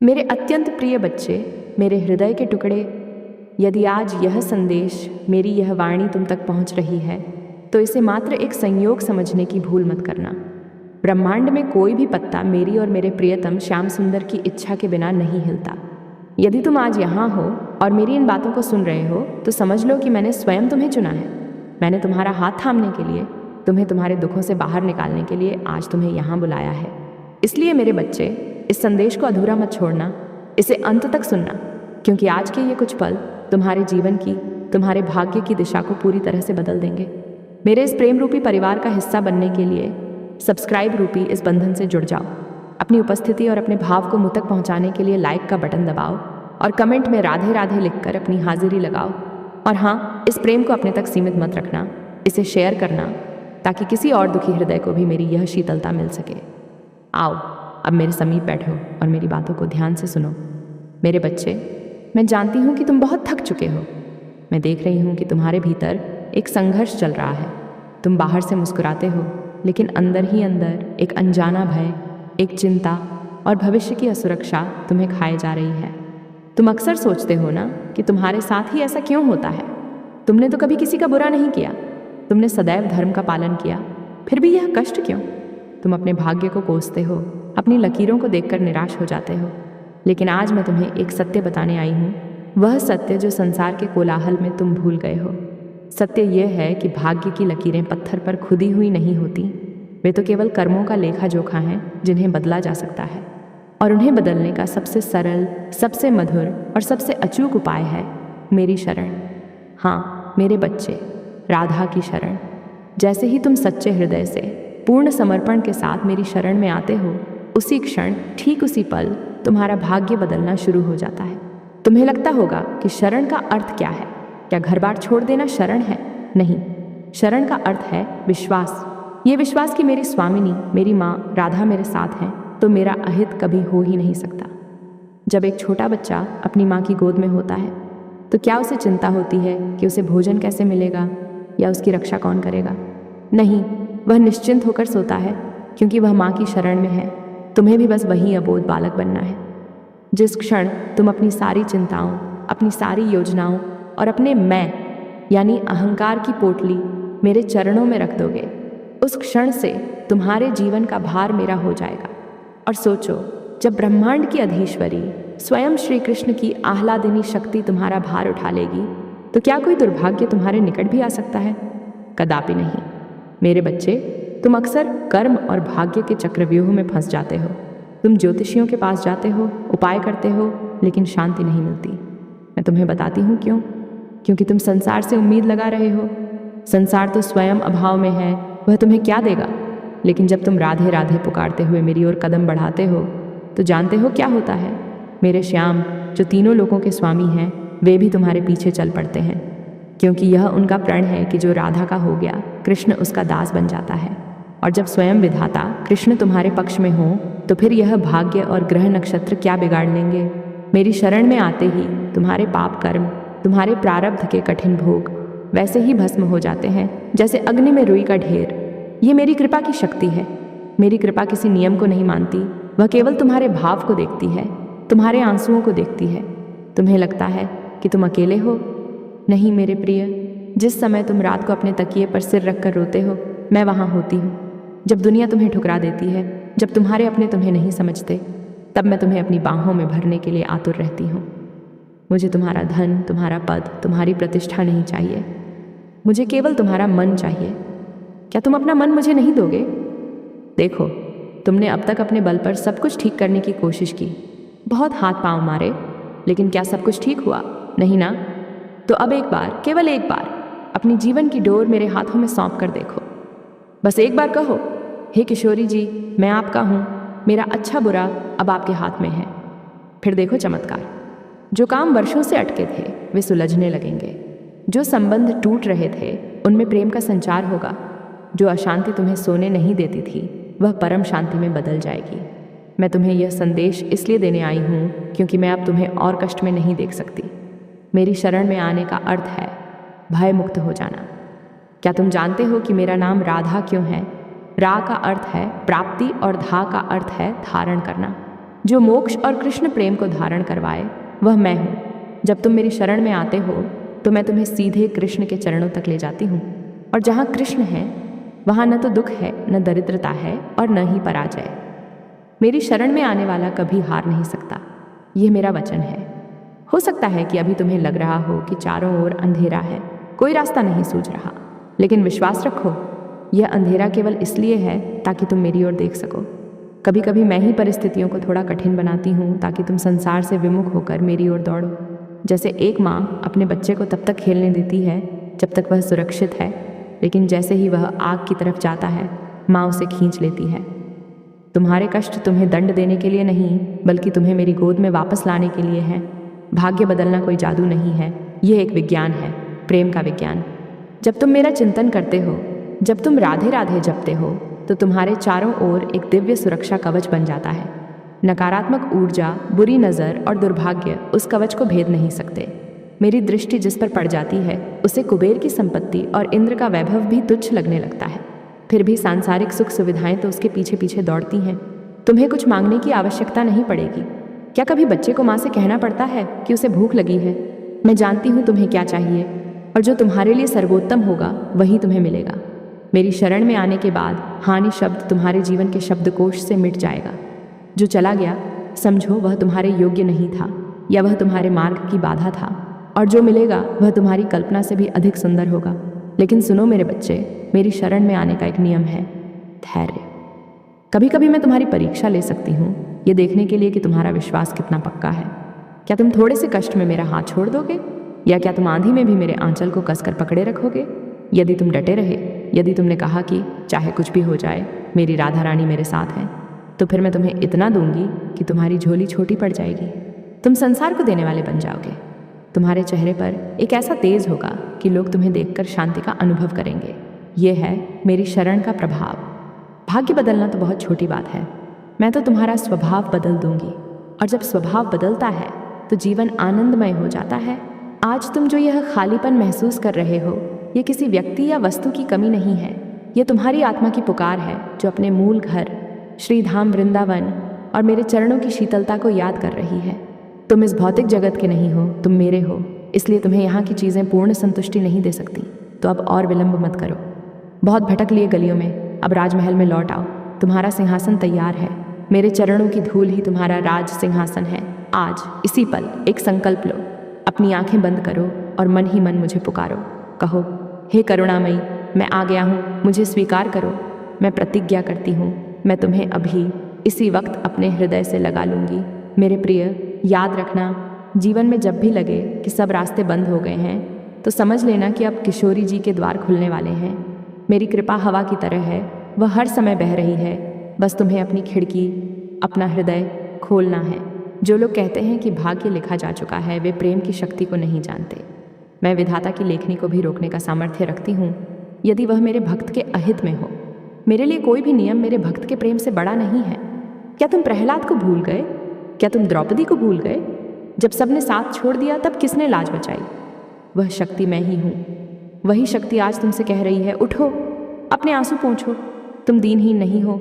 मेरे अत्यंत प्रिय बच्चे, मेरे हृदय के टुकड़े, यदि आज यह संदेश, मेरी यह वाणी तुम तक पहुंच रही है तो इसे मात्र एक संयोग समझने की भूल मत करना। ब्रह्मांड में कोई भी पत्ता मेरी और मेरे प्रियतम श्याम सुंदर की इच्छा के बिना नहीं हिलता। यदि तुम आज यहाँ हो और मेरी इन बातों को सुन रहे हो तो समझ लो कि मैंने स्वयं तुम्हें चुना है। मैंने तुम्हारा हाथ थामने के लिए, तुम्हें तुम्हारे दुखों से बाहर निकालने के लिए आज तुम्हें यहाँ बुलाया है। इसलिए मेरे बच्चे, इस संदेश को अधूरा मत छोड़ना, इसे अंत तक सुनना, क्योंकि आज के ये कुछ पल तुम्हारे जीवन की, तुम्हारे भाग्य की दिशा को पूरी तरह से बदल देंगे। मेरे इस प्रेम रूपी परिवार का हिस्सा बनने के लिए सब्सक्राइब रूपी इस बंधन से जुड़ जाओ। अपनी उपस्थिति और अपने भाव को मुझ तक पहुंचाने के लिए लाइक का बटन दबाओ और कमेंट में राधे राधे लिखकर अपनी हाजिरी लगाओ। और हाँ, इस प्रेम को अपने तक सीमित मत रखना, इसे शेयर करना ताकि किसी और दुखी हृदय को भी मेरी यह शीतलता मिल सके। आओ, अब मेरे समीप बैठो और मेरी बातों को ध्यान से सुनो। मेरे बच्चे, मैं जानती हूँ कि तुम बहुत थक चुके हो। मैं देख रही हूँ कि तुम्हारे भीतर एक संघर्ष चल रहा है। तुम बाहर से मुस्कुराते हो, लेकिन अंदर ही अंदर एक अनजाना भय, एक चिंता और भविष्य की असुरक्षा तुम्हें खाए जा रही है। तुम अक्सर सोचते हो ना कि तुम्हारे साथ ही ऐसा क्यों होता है। तुमने तो कभी किसी का बुरा नहीं किया, तुमने सदैव धर्म का पालन किया, फिर भी यह कष्ट क्यों? तुम अपने भाग्य को कोसते हो, अपनी लकीरों को देखकर निराश हो जाते हो। लेकिन आज मैं तुम्हें एक सत्य बताने आई हूँ, वह सत्य जो संसार के कोलाहल में तुम भूल गए हो। सत्य यह है कि भाग्य की लकीरें पत्थर पर खुदी हुई नहीं होती, वे तो केवल कर्मों का लेखा जोखा हैं जिन्हें बदला जा सकता है। और उन्हें बदलने का सबसे सरल, सबसे मधुर और सबसे अचूक उपाय है मेरी शरण। हाँ मेरे बच्चे, राधा की शरण। जैसे ही तुम सच्चे हृदय से, पूर्ण समर्पण के साथ मेरी शरण में आते हो, उसी क्षण, ठीक उसी पल तुम्हारा भाग्य बदलना शुरू हो जाता है। तुम्हें लगता होगा कि शरण का अर्थ क्या है? क्या घर बार छोड़ देना शरण है? नहीं, शरण का अर्थ है विश्वास। ये विश्वास कि मेरी स्वामिनी, मेरी माँ राधा मेरे साथ हैं, तो मेरा अहित कभी हो ही नहीं सकता। जब एक छोटा बच्चा अपनी माँ की गोद में होता है तो क्या उसे चिंता होती है कि उसे भोजन कैसे मिलेगा या उसकी रक्षा कौन करेगा? नहीं, वह निश्चिंत होकर सोता है क्योंकि वह माँ की शरण में है। तुम्हें भी बस वही अबोध बालक बनना है। जिस क्षण तुम अपनी सारी चिंताओं, अपनी सारी योजनाओं और अपने मैं यानी अहंकार की पोटली मेरे चरणों में रख दोगे, उस क्षण से तुम्हारे जीवन का भार मेरा हो जाएगा। और सोचो, जब ब्रह्मांड की अधीश्वरी स्वयं श्री कृष्ण की आह्लादिनी शक्ति तुम्हारा भार उठा लेगी, तो क्या कोई दुर्भाग्य तुम्हारे निकट भी आ सकता है? कदापि नहीं। मेरे बच्चे, तुम अक्सर कर्म और भाग्य के चक्रव्यूह में फंस जाते हो। तुम ज्योतिषियों के पास जाते हो, उपाय करते हो, लेकिन शांति नहीं मिलती। मैं तुम्हें बताती हूँ क्यों। क्योंकि तुम संसार से उम्मीद लगा रहे हो। संसार तो स्वयं अभाव में है, वह तुम्हें क्या देगा? लेकिन जब तुम राधे राधे पुकारते हुए मेरी ओर कदम बढ़ाते हो तो जानते हो क्या होता है? मेरे श्याम, जो तीनों लोकों के स्वामी हैं, वे भी तुम्हारे पीछे चल पड़ते हैं, क्योंकि यह उनका प्रण है कि जो राधा का हो गया, कृष्ण उसका दास बन जाता है। और जब स्वयं विधाता कृष्ण तुम्हारे पक्ष में हो तो फिर यह भाग्य और ग्रह नक्षत्र क्या बिगाड़ लेंगे? मेरी शरण में आते ही तुम्हारे पाप कर्म, तुम्हारे प्रारब्ध के कठिन भोग वैसे ही भस्म हो जाते हैं जैसे अग्नि में रुई का ढेर। ये मेरी कृपा की शक्ति है। मेरी कृपा किसी नियम को नहीं मानती, वह केवल तुम्हारे भाव को देखती है, तुम्हारे आंसुओं को देखती है। तुम्हें लगता है कि तुम अकेले हो? नहीं मेरे प्रिय, जिस समय तुम रात को अपने तकिए पर सिर रखकर रोते हो, मैं वहाँ होती हूँ। जब दुनिया तुम्हें ठुकरा देती है, जब तुम्हारे अपने तुम्हें नहीं समझते, तब मैं तुम्हें अपनी बाहों में भरने के लिए आतुर रहती हूँ। मुझे तुम्हारा धन, तुम्हारा पद, तुम्हारी प्रतिष्ठा नहीं चाहिए। मुझे केवल तुम्हारा मन चाहिए। क्या तुम अपना मन मुझे नहीं दोगे? देखो, तुमने अब तक अपने बल पर सब कुछ ठीक करने की कोशिश की, बहुत हाथ पांव मारे, लेकिन क्या सब कुछ ठीक हुआ? नहीं ना? तो अब एक बार, केवल एक बार, अपनी जीवन की डोर मेरे हाथों में सौंप कर देखो। बस एक बार कहो, हे किशोरी जी, मैं आपका हूँ, मेरा अच्छा बुरा अब आपके हाथ में है। फिर देखो चमत्कार। जो काम वर्षों से अटके थे वे सुलझने लगेंगे। जो संबंध टूट रहे थे उनमें प्रेम का संचार होगा। जो अशांति तुम्हें सोने नहीं देती थी वह परम शांति में बदल जाएगी। मैं तुम्हें यह संदेश इसलिए देने आई हूँ क्योंकि मैं अब तुम्हें और कष्ट में नहीं देख सकती। मेरी शरण में आने का अर्थ है भय मुक्त हो जाना। क्या तुम जानते हो कि मेरा नाम राधा क्यों है? रा का अर्थ है प्राप्ति और धा का अर्थ है धारण करना। जो मोक्ष और कृष्ण प्रेम को धारण करवाए वह मैं हूँ। जब तुम मेरी शरण में आते हो तो मैं तुम्हें सीधे कृष्ण के चरणों तक ले जाती हूँ, और जहाँ कृष्ण है वहाँ न तो दुख है, न दरिद्रता है और न ही पराजय। मेरी शरण में आने वाला कभी हार नहीं सकता, यह मेरा वचन है। हो सकता है कि अभी तुम्हें लग रहा हो कि चारों ओर अंधेरा है, कोई रास्ता नहीं सूझ रहा, लेकिन विश्वास रखो, यह अंधेरा केवल इसलिए है ताकि तुम मेरी ओर देख सको। कभी कभी मैं ही परिस्थितियों को थोड़ा कठिन बनाती हूँ ताकि तुम संसार से विमुख होकर मेरी ओर दौड़ो। जैसे एक माँ अपने बच्चे को तब तक खेलने देती है जब तक वह सुरक्षित है, लेकिन जैसे ही वह आग की तरफ जाता है माँ उसे खींच लेती है। तुम्हारे कष्ट तुम्हें दंड देने के लिए नहीं, बल्कि तुम्हें मेरी गोद में वापस लाने के लिए है। भाग्य बदलना कोई जादू नहीं है, यह एक विज्ञान है, प्रेम का विज्ञान। जब तुम मेरा चिंतन करते हो, जब तुम राधे राधे जपते हो, तो तुम्हारे चारों ओर एक दिव्य सुरक्षा कवच बन जाता है। नकारात्मक ऊर्जा, बुरी नज़र और दुर्भाग्य उस कवच को भेद नहीं सकते। मेरी दृष्टि जिस पर पड़ जाती है उसे कुबेर की संपत्ति और इंद्र का वैभव भी तुच्छ लगने लगता है। फिर भी सांसारिक सुख सुविधाएं तो उसके पीछे पीछे दौड़ती हैं। तुम्हें कुछ मांगने की आवश्यकता नहीं पड़ेगी। क्या कभी बच्चे को माँ से कहना पड़ता है कि उसे भूख लगी है? मैं जानती हूँ तुम्हें क्या चाहिए, और जो तुम्हारे लिए सर्वोत्तम होगा वही तुम्हें मिलेगा। मेरी शरण में आने के बाद हानि शब्द तुम्हारे जीवन के शब्दकोश से मिट जाएगा। जो चला गया समझो वह तुम्हारे योग्य नहीं था, या वह तुम्हारे मार्ग की बाधा था, और जो मिलेगा वह तुम्हारी कल्पना से भी अधिक सुंदर होगा। लेकिन सुनो मेरे बच्चे, मेरी शरण में आने का एक नियम है, धैर्य। कभी कभी मैं तुम्हारी परीक्षा ले सकती हूँ, ये देखने के लिए कि तुम्हारा विश्वास कितना पक्का है। क्या तुम थोड़े से कष्ट में मेरा हाथ छोड़ दोगे, या क्या तुम आंधी में भी मेरे आंचल को कसकर पकड़े रखोगे? यदि तुम डटे रहे, यदि तुमने कहा कि चाहे कुछ भी हो जाए मेरी राधा रानी मेरे साथ है, तो फिर मैं तुम्हें इतना दूंगी कि तुम्हारी झोली छोटी पड़ जाएगी। तुम संसार को देने वाले बन जाओगे। तुम्हारे चेहरे पर एक ऐसा तेज होगा कि लोग तुम्हें देखकर शांति का अनुभव करेंगे। यह है मेरी शरण का प्रभाव। भाग्य बदलना तो बहुत छोटी बात है, मैं तो तुम्हारा स्वभाव बदल दूंगी, और जब स्वभाव बदलता है तो जीवन आनंदमय हो जाता है। आज तुम जो यह खालीपन महसूस कर रहे हो, ये किसी व्यक्ति या वस्तु की कमी नहीं है, ये तुम्हारी आत्मा की पुकार है जो अपने मूल घर श्रीधाम वृंदावन और मेरे चरणों की शीतलता को याद कर रही है। तुम इस भौतिक जगत के नहीं हो, तुम मेरे हो, इसलिए तुम्हें यहाँ की चीज़ें पूर्ण संतुष्टि नहीं दे सकती। तो अब और विलंब मत करो। बहुत भटक लिए गलियों में, अब राजमहल में लौट आओ। तुम्हारा सिंहासन तैयार है, मेरे चरणों की धूल ही तुम्हारा राज सिंहासन है। आज इसी पल एक संकल्प लो, अपनी आंखें बंद करो और मन ही मन मुझे पुकारो। कहो, हे करुणामयी, मैं आ गया हूँ, मुझे स्वीकार करो। मैं प्रतिज्ञा करती हूँ, मैं तुम्हें अभी इसी वक्त अपने हृदय से लगा लूँगी। मेरे प्रिय, याद रखना, जीवन में जब भी लगे कि सब रास्ते बंद हो गए हैं, तो समझ लेना कि अब किशोरी जी के द्वार खुलने वाले हैं। मेरी कृपा हवा की तरह है, वह हर समय बह रही है। बस तुम्हें अपनी खिड़की, अपना हृदय खोलना है। जो लोग कहते हैं कि भाग्य लिखा जा चुका है, वे प्रेम की शक्ति को नहीं जानते। मैं विधाता की लेखनी को भी रोकने का सामर्थ्य रखती हूँ, यदि वह मेरे भक्त के अहित में हो। मेरे लिए कोई भी नियम मेरे भक्त के प्रेम से बड़ा नहीं है। क्या तुम प्रहलाद को भूल गए? क्या तुम द्रौपदी को भूल गए? जब सबने साथ छोड़ दिया तब किसने लाज बचाई? वह शक्ति मैं ही हूँ। वही शक्ति आज तुमसे कह रही है, उठो, अपने आंसू पोंछो। तुम दीनहीन नहीं हो,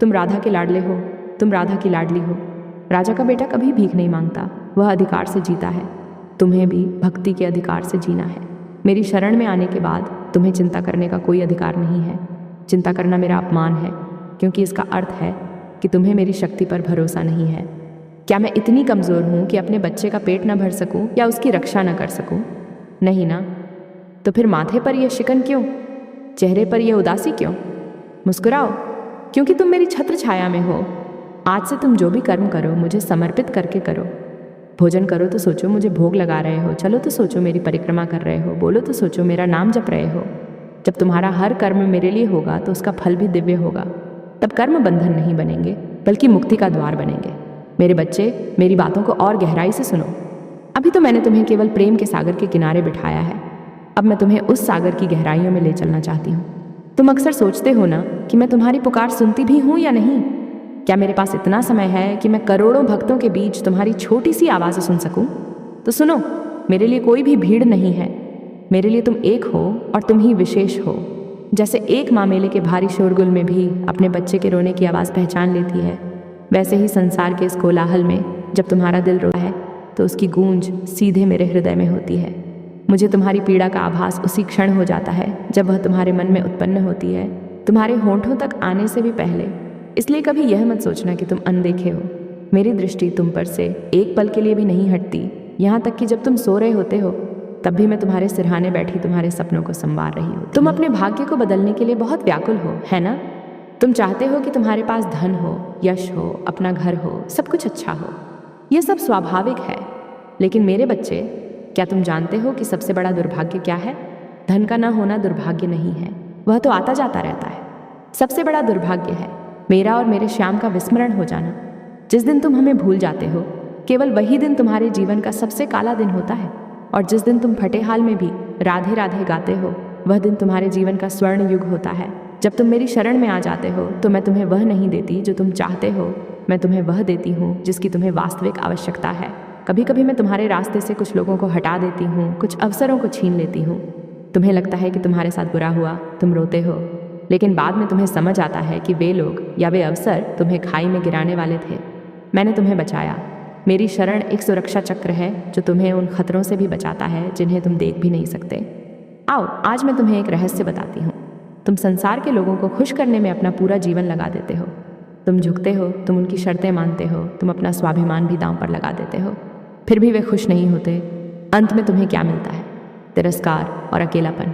तुम राधा के लाडले हो, तुम राधा की लाडली हो। राजा का बेटा कभी भीख नहीं मांगता, वह अधिकार से जीता है। तुम्हें भी भक्ति के अधिकार से जीना है। मेरी शरण में आने के बाद तुम्हें चिंता करने का कोई अधिकार नहीं है। चिंता करना मेरा अपमान है, क्योंकि इसका अर्थ है कि तुम्हें मेरी शक्ति पर भरोसा नहीं है। क्या मैं इतनी कमज़ोर हूँ कि अपने बच्चे का पेट न भर सकूँ या उसकी रक्षा न कर सकूँ? नहीं ना। तो फिर माथे पर यह शिकन क्यों? चेहरे पर यह उदासी क्यों? मुस्कुराओ, क्योंकि तुम मेरी छत्र छाया में हो। आज से तुम जो भी कर्म करो मुझे समर्पित करके करो। भोजन करो तो सोचो मुझे भोग लगा रहे हो, चलो तो सोचो मेरी परिक्रमा कर रहे हो, बोलो तो सोचो मेरा नाम जप रहे हो। जब तुम्हारा हर कर्म मेरे लिए होगा तो उसका फल भी दिव्य होगा। तब कर्म बंधन नहीं बनेंगे, बल्कि मुक्ति का द्वार बनेंगे। मेरे बच्चे, मेरी बातों को और गहराई से सुनो। अभी तो मैंने तुम्हें केवल प्रेम के सागर के किनारे बिठाया है, अब मैं तुम्हें उस सागर की गहराइयों में ले चलना चाहती हूँ। तुम अक्सर सोचते हो ना कि मैं तुम्हारी पुकार सुनती भी हूँ या नहीं। क्या मेरे पास इतना समय है कि मैं करोड़ों भक्तों के बीच तुम्हारी छोटी सी आवाज़ सुन सकूं? तो सुनो, मेरे लिए कोई भी भीड़ नहीं है। मेरे लिए तुम एक हो और तुम ही विशेष हो। जैसे एक माँ मेले के भारी शोरगुल में भी अपने बच्चे के रोने की आवाज़ पहचान लेती है, वैसे ही संसार के इस कोलाहल में जब तुम्हारा दिल रोता है तो उसकी गूंज सीधे मेरे हृदय में होती है। मुझे तुम्हारी पीड़ा का आभास उसी क्षण हो जाता है जब वह तुम्हारे मन में उत्पन्न होती है, तुम्हारे होंठों तक आने से भी पहले। इसलिए कभी यह मत सोचना कि तुम अनदेखे हो। मेरी दृष्टि तुम पर से एक पल के लिए भी नहीं हटती, यहाँ तक कि जब तुम सो रहे होते हो तब भी मैं तुम्हारे सिरहाने बैठी तुम्हारे सपनों को संवार रही हूँ। तुम अपने भाग्य को बदलने के लिए बहुत व्याकुल हो, है ना? तुम चाहते हो कि तुम्हारे पास धन हो, यश हो, अपना घर हो, सब कुछ अच्छा हो। यह सब स्वाभाविक है, लेकिन मेरे बच्चे, क्या तुम जानते हो कि सबसे बड़ा दुर्भाग्य क्या है? धन का न होना दुर्भाग्य नहीं है, वह तो आता जाता रहता है। सबसे बड़ा दुर्भाग्य है मेरा और मेरे श्याम का विस्मरण हो जाना। जिस दिन तुम हमें भूल जाते हो, केवल वही दिन तुम्हारे जीवन का सबसे काला दिन होता है। और जिस दिन तुम फटे हाल में भी राधे राधे गाते हो, वह दिन तुम्हारे जीवन का स्वर्ण युग होता है। जब तुम मेरी शरण में आ जाते हो तो मैं तुम्हें वह नहीं देती जो तुम चाहते हो, मैं तुम्हें वह देती हूँ जिसकी तुम्हें वास्तविक आवश्यकता है। कभी कभी मैं तुम्हारे रास्ते से कुछ लोगों को हटा देती हूँ, कुछ अवसरों को छीन लेती हूँ। तुम्हें लगता है कि तुम्हारे साथ बुरा हुआ, तुम रोते हो, लेकिन बाद में तुम्हें समझ आता है कि वे लोग या वे अवसर तुम्हें खाई में गिराने वाले थे। मैंने तुम्हें बचाया। मेरी शरण एक सुरक्षा चक्र है जो तुम्हें उन खतरों से भी बचाता है जिन्हें तुम देख भी नहीं सकते। आओ, आज मैं तुम्हें एक रहस्य बताती हूँ। तुम संसार के लोगों को खुश करने में अपना पूरा जीवन लगा देते हो। तुम झुकते हो, तुम उनकी शर्तें मानते हो, तुम अपना स्वाभिमान भी दांव पर लगा देते हो, फिर भी वे खुश नहीं होते। अंत में तुम्हें क्या मिलता है? तिरस्कार और अकेलापन।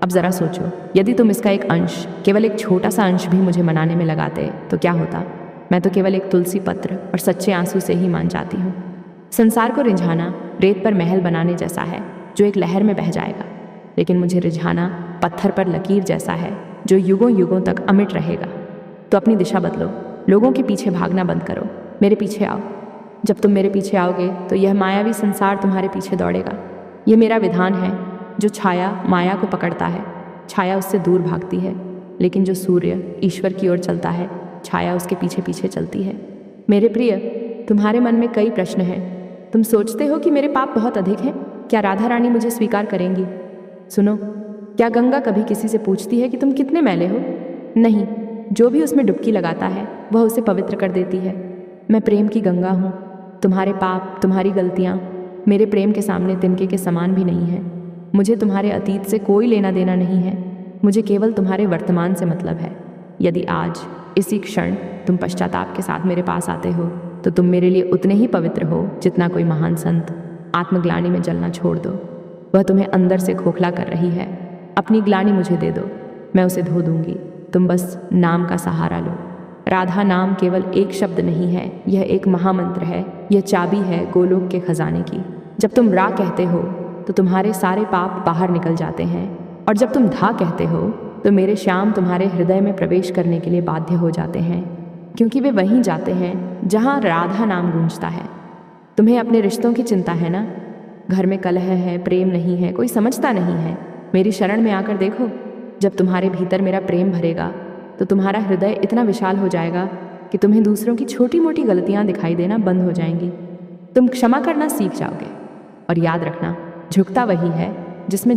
अब जरा सोचो, यदि तुम इसका एक अंश, केवल एक छोटा सा अंश भी मुझे मनाने में लगाते तो क्या होता? मैं तो केवल एक तुलसी पत्र और सच्चे आंसू से ही मान जाती हूँ। संसार को रिझाना रेत पर महल बनाने जैसा है जो एक लहर में बह जाएगा, लेकिन मुझे रिझाना पत्थर पर लकीर जैसा है जो युगों युगों तक अमिट रहेगा। तो अपनी दिशा बदलो, लोगों के पीछे भागना बंद करो, मेरे पीछे आओ। जब तुम मेरे पीछे आओगे तो यह मायावी संसार तुम्हारे पीछे दौड़ेगा। ये मेरा विधान है। जो छाया माया को पकड़ता है, छाया उससे दूर भागती है, लेकिन जो सूर्य ईश्वर की ओर चलता है, छाया उसके पीछे पीछे चलती है। मेरे प्रिय, तुम्हारे मन में कई प्रश्न हैं। तुम सोचते हो कि मेरे पाप बहुत अधिक हैं। क्या राधा रानी मुझे स्वीकार करेंगी? सुनो, क्या गंगा कभी किसी से पूछती है कि तुम कितने मैले हो? नहीं, जो भी उसमें डुबकी लगाता है वह उसे पवित्र कर देती है। मैं प्रेम की गंगा हूँ। तुम्हारे पाप, तुम्हारी गलतियाँ मेरे प्रेम के सामने तिनके के समान भी नहीं है। मुझे तुम्हारे अतीत से कोई लेना देना नहीं है, मुझे केवल तुम्हारे वर्तमान से मतलब है। यदि आज इसी क्षण तुम पश्चाताप के साथ मेरे पास आते हो तो तुम मेरे लिए उतने ही पवित्र हो जितना कोई महान संत। आत्मग्लानि में जलना छोड़ दो, वह तुम्हें अंदर से खोखला कर रही है। अपनी ग्लानि मुझे दे दो, मैं उसे धो दूंगी। तुम बस नाम का सहारा लो। राधा नाम केवल एक शब्द नहीं है, यह एक महामंत्र है। यह चाबी है गोलोक के खजाने की। जब तुम रा कहते हो तो तुम्हारे सारे पाप बाहर निकल जाते हैं, और जब तुम धा कहते हो तो मेरे श्याम तुम्हारे हृदय में प्रवेश करने के लिए बाध्य हो जाते हैं, क्योंकि वे वहीं जाते हैं जहाँ राधा नाम गूंजता है। तुम्हें अपने रिश्तों की चिंता है ना? घर में कलह है, प्रेम नहीं है, कोई समझता नहीं है। मेरी शरण में आकर देखो, जब तुम्हारे भीतर मेरा प्रेम भरेगा तो तुम्हारा हृदय इतना विशाल हो जाएगा कि तुम्हें दूसरों की छोटी मोटी गलतियाँ दिखाई देना बंद हो जाएंगी। तुम क्षमा करना सीख जाओगे। और याद रखना, झुकता वही है जिसमें